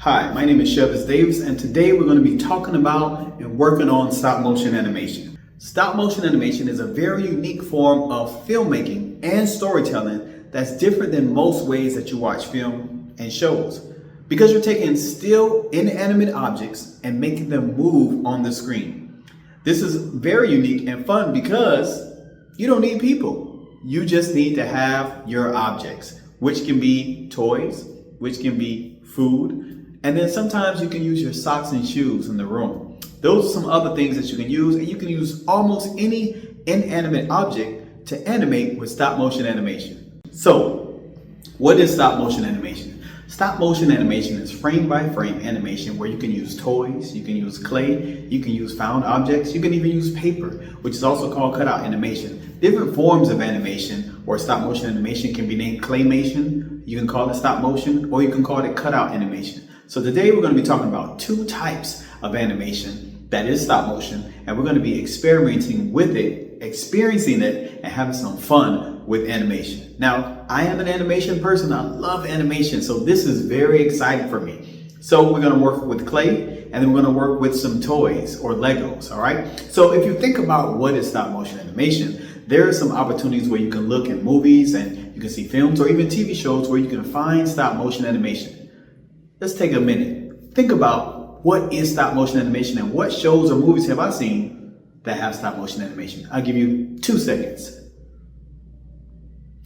Hi, my name is Chevis Davis, and today we're going to be talking about and working on stop motion animation. Stop motion animation is a very unique form of filmmaking and storytelling that's different than most ways that you watch film and shows, because you're taking still inanimate objects and making them move on the screen. This is very unique and fun because you don't need people. You just need to have your objects, which can be toys, which can be food, and then sometimes you can use your socks and shoes in the room. Those are some other things that you can use, and you can use almost any inanimate object to animate with stop motion animation. So, what is stop motion animation? Stop motion animation is frame by frame animation where you can use toys, you can use clay, you can use found objects, you can even use paper, which is also called cutout animation. Different forms of animation or stop motion animation can be named claymation, you can call it stop motion, or you can call it cutout animation. So today we're going to be talking about two types of animation that is stop motion, and we're going to be experimenting with it, experiencing it, and having some fun with animation. Now, I am an animation person. I love animation, so this is very exciting for me. So we're going to work with clay, and then we're going to work with some toys or Legos, all right? So if you think about what is stop motion animation, there are some opportunities where you can look at movies and you can see films or even TV shows where you can find stop motion animation. Let's take a minute. Think about what is stop motion animation and what shows or movies have I seen that have stop motion animation. I'll give you 2 seconds.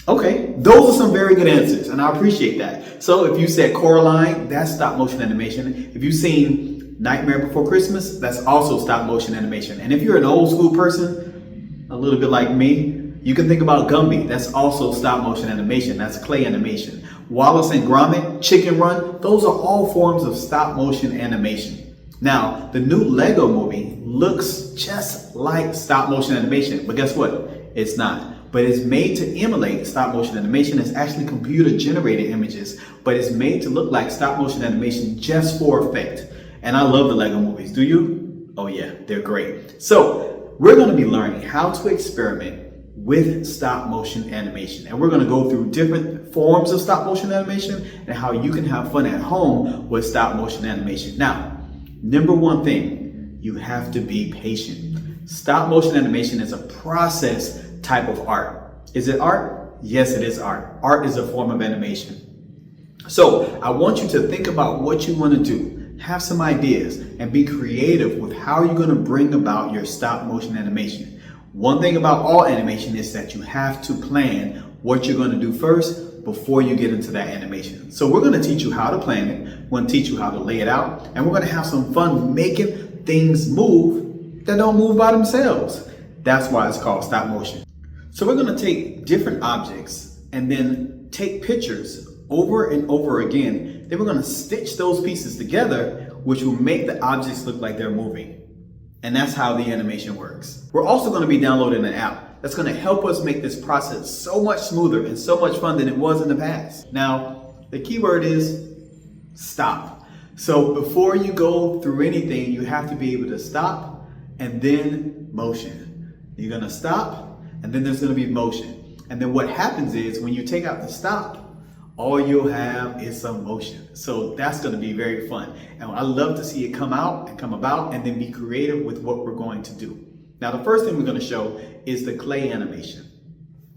Okay, those are some very good answers, and I appreciate that. So if you said Coraline, that's stop motion animation. If you've seen Nightmare Before Christmas, that's also stop motion animation. And if you're an old school person, a little bit like me, you can think about Gumby. That's also stop motion animation. That's clay animation. Wallace and Gromit, Chicken Run, those are all forms of stop motion animation. Now, the new Lego movie looks just like stop motion animation, but guess what? It's not. But it's made to emulate stop motion animation. It's actually computer generated images, but it's made to look like stop motion animation just for effect. And I love the Lego movies. Do you? Oh yeah, they're great. So we're going to be learning how to experiment with stop motion animation, and we're going to go through different forms of stop motion animation and how you can have fun at home with stop motion animation. Now, number one thing, you have to be patient. Stop motion animation is a process type of art. Is it art? Yes, it is art. Art is a form of animation. So I want you to think about what you want to do, have some ideas, and be creative with how you're going to bring about your stop motion animation. One thing about all animation is that you have to plan what you're going to do first before you get into that animation. So we're going to teach you how to plan it. We're going to teach you how to lay it out. And we're going to have some fun making things move that don't move by themselves. That's why it's called stop motion. So we're going to take different objects and then take pictures over and over again. Then we're going to stitch those pieces together, which will make the objects look like they're moving. And that's how the animation works. We're also going to be downloading an app that's going to help us make this process so much smoother and so much fun than it was in the past. Now, the key word is stop. So before you go through anything, you have to be able to stop and then motion. You're going to stop and then there's going to be motion. And then what happens is when you take out the stop, all you'll have is some motion. So that's going to be very fun. And I love to see it come out and come about and then be creative with what we're going to do. Now, the first thing we're going to show is the clay animation,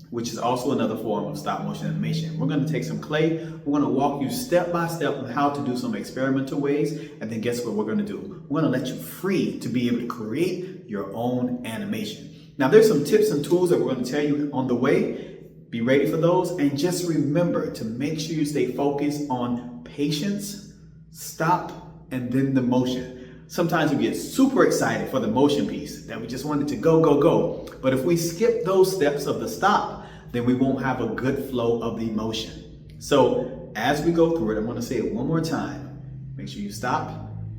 which is also another form of stop motion animation. We're going to take some clay. We're going to walk you step by step on how to do some experimental ways. And then guess what we're going to do? We're going to let you free to be able to create your own animation. Now, there's some tips and tools that we're going to tell you on the way. Be ready for those, and just remember to make sure you stay focused on patience, stop, and then the motion. Sometimes we get super excited for the motion piece that we just wanted to go, go, go. But if we skip those steps of the stop, then we won't have a good flow of the motion. So as we go through it, I'm going to say it one more time. Make sure you stop,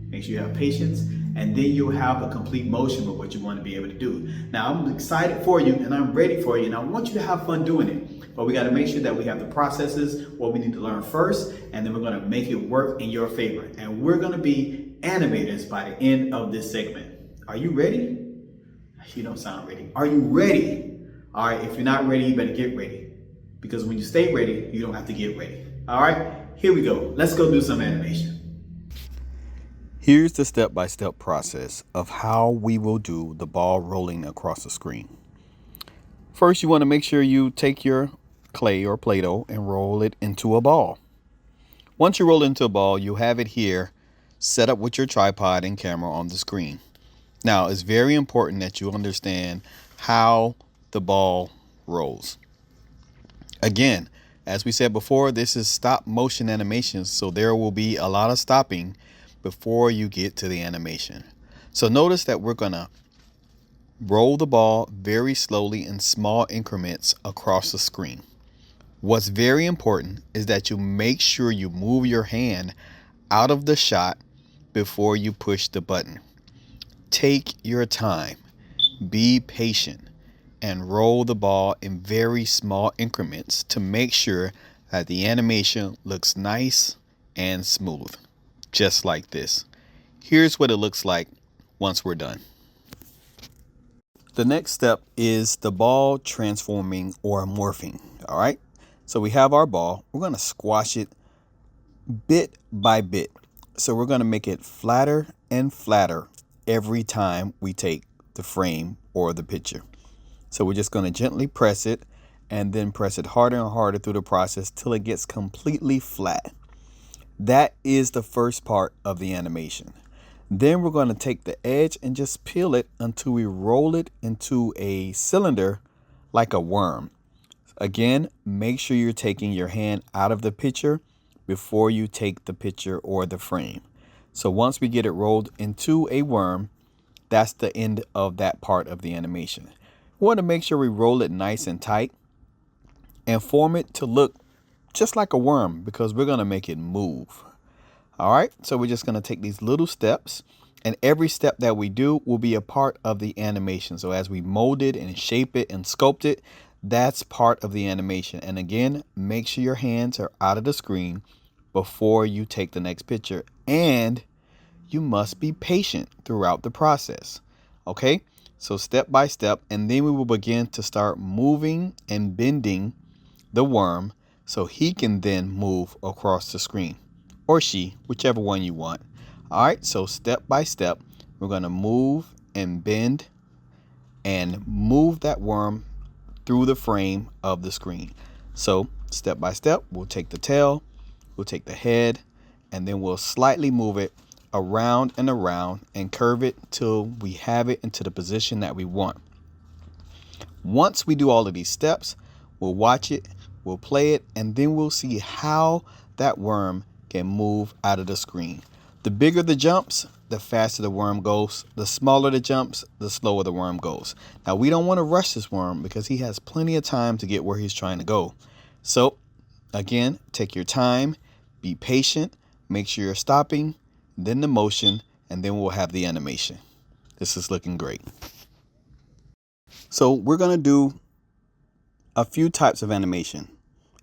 make sure you have patience, and then you'll have a complete motion with what you want to be able to do. Now, I'm excited for you and I'm ready for you, and I want you to have fun doing it. But we got to make sure that we have the processes, what we need to learn first, and then we're going to make it work in your favor. And we're going to be animators by the end of this segment. Are you ready? You don't sound ready. Are you ready? All right, if you're not ready, you better get ready. Because when you stay ready, you don't have to get ready. All right, here we go. Let's go do some animation. Here's the step-by-step process of how we will do the ball rolling across the screen. First, you want to make sure you take your clay or Play-Doh and roll it into a ball. Once you roll it into a ball, you have it here set up with your tripod and camera on the screen. Now, it's very important that you understand how the ball rolls. Again, as we said before, this is stop motion animation, so there will be a lot of stopping before you get to the animation. So notice that we're gonna roll the ball very slowly in small increments across the screen. What's very important is that you make sure you move your hand out of the shot before you push the button. Take your time, be patient, and roll the ball in very small increments to make sure that the animation looks nice and smooth. Just like this. Here's what it looks like once we're done. The next step is the ball transforming or morphing. All right. So we have our ball. We're going to squash it bit by bit. So we're going to make it flatter and flatter every time we take the frame or the picture. So we're just going to gently press it and then press it harder and harder through the process till it gets completely flat. That is the first part of the animation. Then we're going to take the edge and just peel it until we roll it into a cylinder like a worm. Again, make sure you're taking your hand out of the picture before you take the picture or the frame. So once we get it rolled into a worm, that's the end of that part of the animation. We want to make sure we roll it nice and tight and form it to look just like a worm because we're going to make it move. All right, so we're just going to take these little steps, and every step that we do will be a part of the animation. So as we mold it and shape it and sculpt it, that's part of the animation. And again, make sure your hands are out of the screen before you take the next picture, and you must be patient throughout the process. Okay, so step by step, and then we will begin to start moving and bending the worm so he can then move across the screen, or she, whichever one you want. All right, so step by step, we're going to move and bend and move that worm through the frame of the screen. So step by step, we'll take the tail, we'll take the head, and then we'll slightly move it around and around and curve it till we have it into the position that we want. Once we do all of these steps, we'll watch it, we'll play it, and then we'll see how that worm can move out of the screen. The bigger the jumps, the faster the worm goes. The smaller the jumps, the slower the worm goes. Now, we don't want to rush this worm because he has plenty of time to get where he's trying to go. So, again, take your time, be patient, make sure you're stopping, then the motion, and then we'll have the animation. This is looking great. So, we're going to do a few types of animation.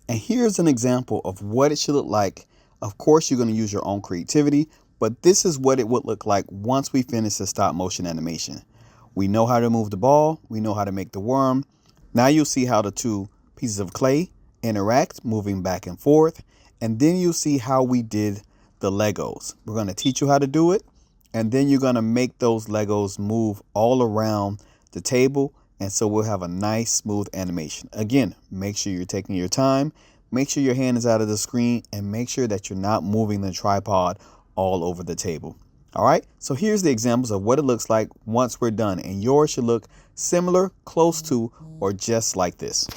And here's an example of what it should look like. Of course, you're going to use your own creativity, but this is what it would look like once we finish the stop motion animation. We know how to move the ball. We know how to make the worm. Now you'll see how the two pieces of clay interact, moving back and forth. And then you'll see how we did the Legos. We're going to teach you how to do it. And then you're going to make those Legos move all around the table. And so we'll have a nice, smooth animation. Again, make sure you're taking your time. Make sure your hand is out of the screen, and make sure that you're not moving the tripod all over the table. All right, so here's the examples of what it looks like once we're done, and yours should look similar, close to, or just like this.